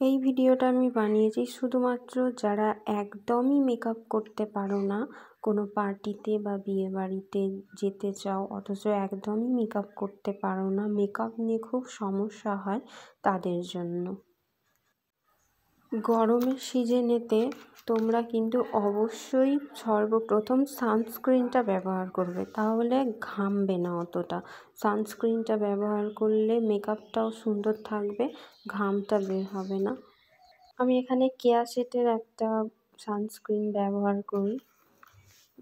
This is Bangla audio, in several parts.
এই ভিডিওটা আমি বানিয়েছি শুধুমাত্র যারা একদমই মেকআপ করতে পারো না, কোনো পার্টিতে বা বিয়েবাড়িতে যেতে চাও অথচ একদমই মেকআপ করতে পারো না, মেকআপ নিয়ে খুব সমস্যা হয় তাদের জন্য। গরমের সিজনেতে তোমরা কিন্তু অবশ্যই সর্বপ্রথম সানস্ক্রিনটা ব্যবহার করবে, তাহলে ঘামবে না অতটা। সানস্ক্রিনটা ব্যবহার করলে মেকআপটাও সুন্দর থাকবে, ঘামটা বের হবে না। আমি এখানে কেয়া শেটের একটা সানস্ক্রিন ব্যবহার করি।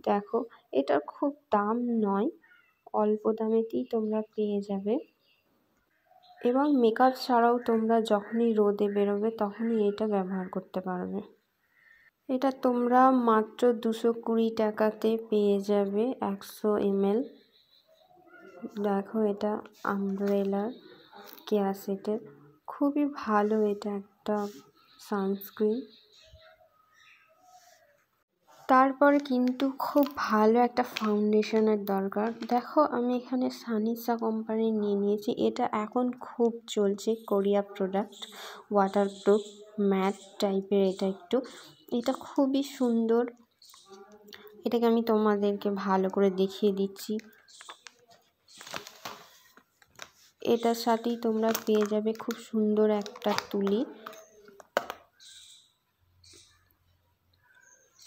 দেখো, এটা খুব দাম নয়, অল্প দামেতেই তোমরা পেয়ে যাবে এবং মেকআপ ছাড়াও তোমরা যখনই রোদে বেরোবে তখনই এটা ব্যবহার করতে পারবে। এটা তোমরা মাত্র 220 টাকাতে পেয়ে যাবে 100 ml। দেখো, এটা আমব্রেলার কেয়া শেটের, খুবই ভালো এটা একটা সানস্ক্রিন। তারপরে কিন্তু খুব ভালো একটা ফাউন্ডেশনের দরকার। দেখো, আমি এখানে সানিসা কোম্পানির নিয়েছি। এটা এখন খুব চলছে, কোরিয়া প্রোডাক্ট, ওয়াটারপ্রুফ ম্যাট টাইপের। এটা খুবই সুন্দর। এটাকে আমি তোমাদেরকে ভালো করে দেখিয়ে দিচ্ছি। এটার সাথেই তোমরা পেয়ে যাবে খুব সুন্দর একটা তুলি।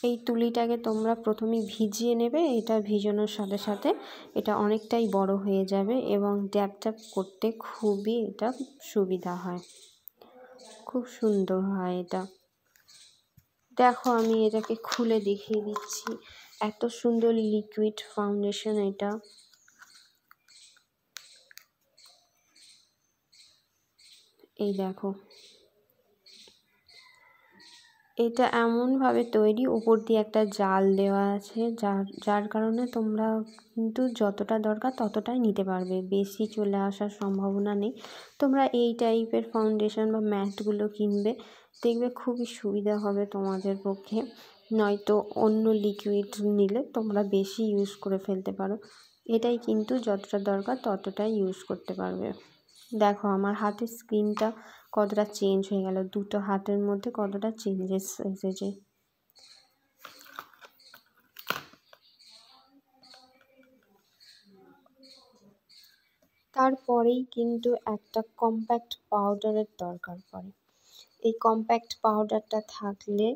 এই তুলিটাকে তোমরা প্রথমেই ভিজিয়ে নেবে। এটা ভিজানোর সাথে সাথে এটা অনেকটাই বড় হয়ে যাবে এবং ড্যাব ড্যাব করতে খুবই এটা সুবিধা হয়, খুব সুন্দর হয় এটা। দেখো, আমি এটাকে খুলে দেখিয়ে দিচ্ছি। এত সুন্দর লিকুইড ফাউন্ডেশন এটা। এই দেখো, এটা এমনভাবে তৈরি, উপর দিয়ে একটা জাল দেওয়া আছে, যার কারণে তোমরা কিন্তু যতটা দরকার ততটাই নিতে পারবে, বেশি চলে আসার সম্ভাবনা নেই। তোমরা এই টাইপের ফাউন্ডেশন বা ম্যাটগুলো কিনবে, দেখবে খুবই সুবিধা হবে তোমাদের পক্ষে। নয়তো অন্য লিকুইড নিলে তোমরা বেশি ইউজ করে ফেলতে পারো। এটাই কিন্তু যতটা দরকার ততটাই ইউজ করতে পারবে। দেখো, আমার হাতের স্কিনটা কতটা চেঞ্জ হয়ে গেল, দুটো হাতের মধ্যে কতটা চেঞ্জেস এসেছে। তারপরেই কিন্তু একটা কম্প্যাক্ট পাউডারের দরকার পড়ে। এই কম্প্যাক্ট পাউডারটা থাকলে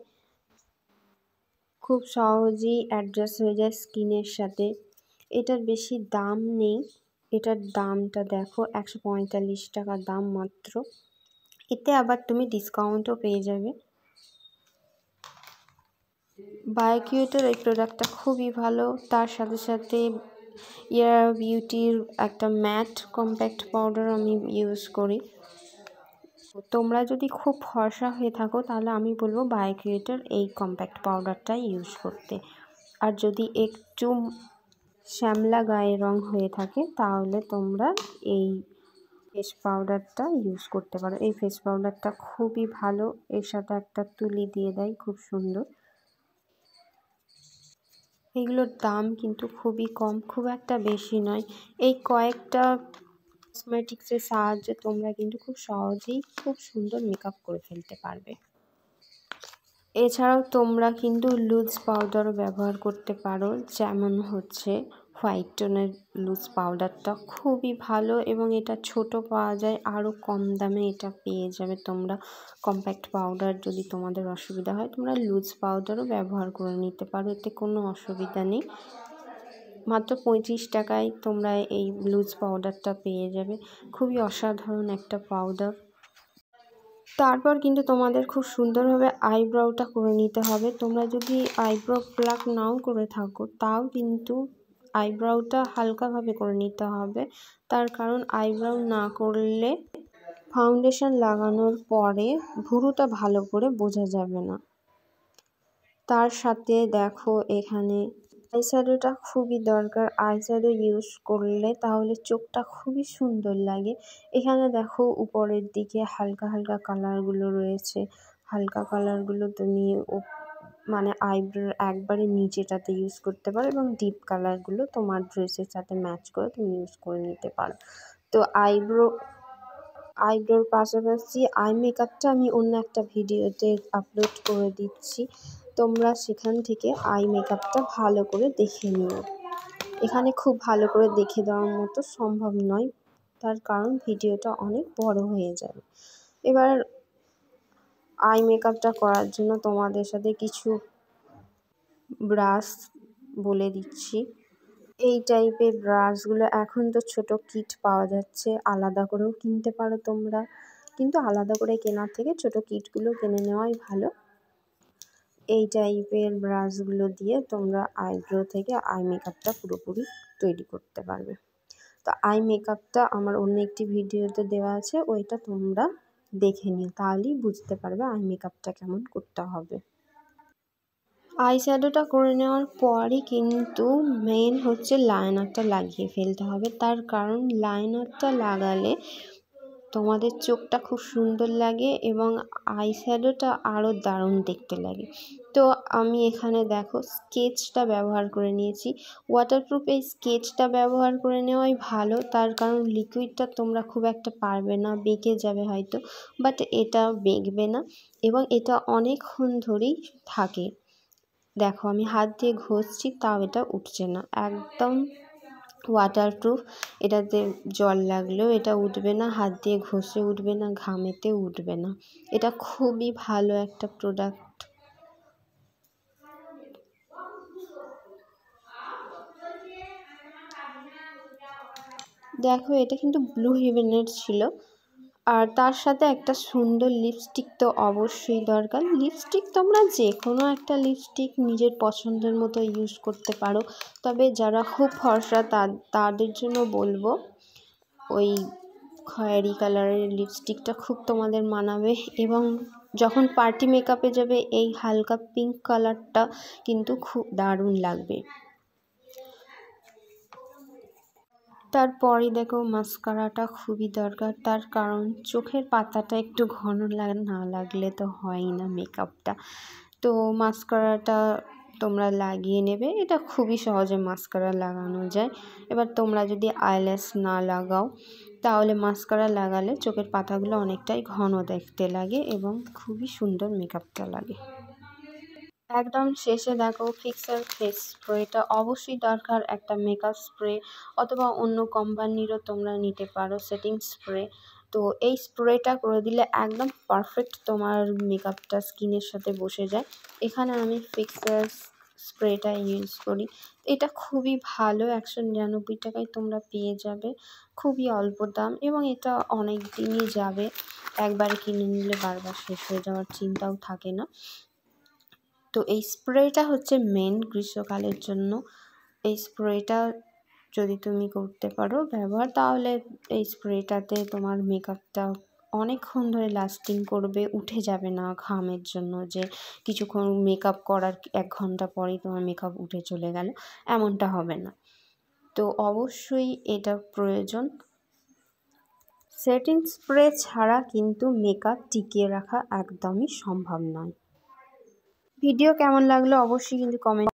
খুব সহজেই অ্যাডজাস্ট হয়ে যায় স্কিনের সাথে। এটার বেশি দাম নেই, এটার দামটা দেখো 145 টাকা দাম মাত্র। এতে আবার তুমি ডিসকাউন্টও পেয়ে যাবে। বায়োকিউটের এই প্রোডাক্টটা খুবই ভালো। তার সাথে সাথে ইয়ার বিউটির একটা ম্যাট কম্প্যাক্ট পাউডার আমি ইউজ করি। তোমরা যদি খুব ফর্সা হয়ে থাকো তাহলে আমি বলবো বায়োকিউটের এই কম্প্যাক্ট পাউডারটা ইউজ করতে। আর যদি একটু শ্যামলা গায়ের রং হয়ে থাকে তাহলে তোমরা এই ফেস পাউডারটা ইউজ করতে পারো। এই ফেস পাউডারটা খুবই ভালো, এর সাথে একটা তুলি দিয়ে দেয়, খুব সুন্দর। এগুলোর দাম কিন্তু খুবই কম, খুব একটা বেশি নয়। এই কয়েকটা কসমেটিক্সের সাহায্যে তোমরা কিন্তু খুব সহজেই খুব সুন্দর মেকআপ করে ফেলতে পারবে। এছাড়াও তোমরা কিন্তু লুজ পাউডারও ব্যবহার করতে পারো, যেমন হচ্ছে হোয়াইট টোনের লুজ পাউডারটা খুবই ভালো এবং এটা ছোট পাওয়া যায়, আরও কম দামে এটা পেয়ে যাবে তোমরা। কম্প্যাক্ট পাউডার যদি তোমাদের অসুবিধা হয় তোমরা লুজ পাউডারও ব্যবহার করে নিতে পারো, এতে কোনো অসুবিধা নেই। মাত্র 35 টাকায় তোমরা এই লুজ পাউডারটা পেয়ে যাবে, খুবই অসাধারণ একটা পাউডার। তারপর কিন্তু তোমাদের খুব সুন্দরভাবে আইব্রাউটা করে নিতে হবে। তোমরা যদি আইব্রো প্লাক নাও করে থাকো তাও কিন্তু আইব্রাউটা হালকাভাবে করে নিতে হবে। তার কারণ আইব্রাউ না করলে ফাউন্ডেশন লাগানোর পরে ভুরুটা ভালো করে বোঝা যাবে না। তার সাথে দেখো, এখানে আইশ্যাডোটা খুবই দরকার। আইশ্যাডো ইউজ করলে তাহলে চোখটা খুবই সুন্দর লাগে। এখানে দেখো, উপরের দিকে হালকা হালকা কালারগুলো রয়েছে। হালকা কালারগুলো তুমি মানে আইব্রোর একবারে নিচেটাতে ইউজ করতে পারো এবং ডিপ কালারগুলো তোমার ড্রেসের সাথে ম্যাচ করে তুমি ইউজ করে নিতে পারো। তো আইব্রো আইব্রোর পাশাপাশি আই মেকআপটা আমি অন্য একটা ভিডিওতে আপলোড করে দিচ্ছি, তোমরা সেখান থেকে আই মেকআপটা ভালো করে দেখে নিও। এখানে খুব ভালো করে দেখে দেওয়ার মতো সম্ভব নয়, তার কারণ ভিডিওটা অনেক বড় হয়ে যাবে। এবার আই মেকআপটা করার জন্য তোমাদের সাথে কিছু ব্রাশ বলে দিচ্ছি। এই টাইপের ব্রাশগুলো এখন তো ছোট কিট পাওয়া যাচ্ছে, আলাদা করেও কিনতে পারো তোমরা, কিন্তু আলাদা করে কেনার থেকে ছোট কিটগুলো কিনে নেওয়াই ভালো। এই টাইপের ব্রাশগুলো দিয়ে তোমরা আইব্রো থেকে আই মেকআপটা পুরোপুরি তৈরি করতে পারবে। তো আই মেকআপটা আমার অন্য একটি ভিডিওতে দেওয়া আছে, ওইটা তোমরা দেখে নিও, তাহলেই বুঝতে পারবে আই মেকআপটা কেমন করতে হবে। আই শ্যাডোটা করে নেওয়ার পরই কিন্তু মেন হচ্ছে লাইনারটা লাগিয়ে ফেলতে হবে, তার কারণ লাইনারটা লাগালে তোমাদের চোখটা খুব সুন্দর লাগে এবং আই শ্যাডোটা আরও দারুণ দেখতে লাগে। তো আমি এখানে দেখো স্কেচটা ব্যবহার করে নিয়েছি। ওয়াটারপ্রুফ এই স্কেচটা ব্যবহার করে নেওয়াই ভালো, তার কারণ লিকুইডটা তোমরা খুব একটা পারবে না, বেঁকে যাবে হয়তো, বাট এটা বেঁকবে না এবং এটা অনেকক্ষণ ধরেই থাকে। দেখো আমি হাত দিয়ে ঘষছি তাও এটা উঠছে না, একদম ওয়াটারপ্রুফ। এটাতে জল লাগলেও এটা উঠবে না, হাত দিয়ে ঘষে উঠবে না, ঘামেতে উঠবে না। এটা খুবই ভালো একটা প্রোডাক্ট। দেখো এটা কিন্তু ব্লু হেভেনের ছিল, আর তার সাথে একটা সুন্দর লিপস্টিক তো অবশ্যই দরকার। লিপস্টিক তোমরা যে কোনো একটা লিপস্টিক নিজের পছন্দের মতো ইউজ করতে পারো, তবে যারা খুব ফর্সা তাদের জন্য বলবো ওই খয়েরি কালারের লিপস্টিকটা খুব তোমাদের মানাবে, এবং যখন পার্টি মেকআপে যাবে এই হালকা পিঙ্ক কালারটা কিন্তু খুব দারুণ লাগবে। তারপরে দেখো মাস্কারাটা খুবই দরকার, তার কারণ চোখের পাতাটা একটু ঘন না লাগলে তো হয়ই না মেকআপটা। তো মাস্কারাটা তোমরা লাগিয়ে নেবে, এটা খুবই সহজে মাস্কারা লাগানো যায়। এবার তোমরা যদি আইল্যাশ না লাগাও তাহলে মাস্কারা লাগালে চোখের পাতাগুলো অনেকটাই ঘন দেখতে লাগে এবং খুবই সুন্দর মেকআপটা লাগে। একদম শেষে দেখো ফিক্সার ফেস স্প্রেটা অবশ্যই দরকার, একটা মেকআপ স্প্রে অথবা অন্য কোম্পানিরও তোমরা নিতে পারো সেটিং স্প্রে। তো এই স্প্রেটা করে দিলে একদম পারফেক্ট তোমার মেকআপটা স্কিনের সাথে বসে যায়। এখানে আমি ফিক্সার স্প্রেটা ইউজ করি, এটা খুবই ভালো, 199 টাকায় তোমরা পেয়ে যাবে, খুবই অল্প দাম এবং এটা অনেক দিনই যাবে, একবারে কিনে নিলে বারবার শেষ হয়ে যাওয়ার চিন্তাও থাকে না। তো এই স্প্রেটা হচ্ছে মেন গ্রীষ্মকালের জন্য। এই স্প্রেটা যদি তুমি করতে পারো ব্যবহার, তাহলে এই স্প্রেটাতে তোমার মেকআপটা অনেকক্ষণ ধরে লাস্টিং করবে, উঠে যাবে না ঘামের জন্য, যে কিছুক্ষণ মেকআপ করার 1 ঘন্টা পরেই তোমার মেকআপ উঠে চলে গেল, এমনটা হবে না। তো অবশ্যই এটা প্রয়োজন। সেটিং স্প্রে ছাড়া কিন্তু মেকআপ টিকিয়ে রাখা একদমই সম্ভব নয়। ভিডিও কেমন লাগলো অবশ্যই কিন্তু কমেন্ট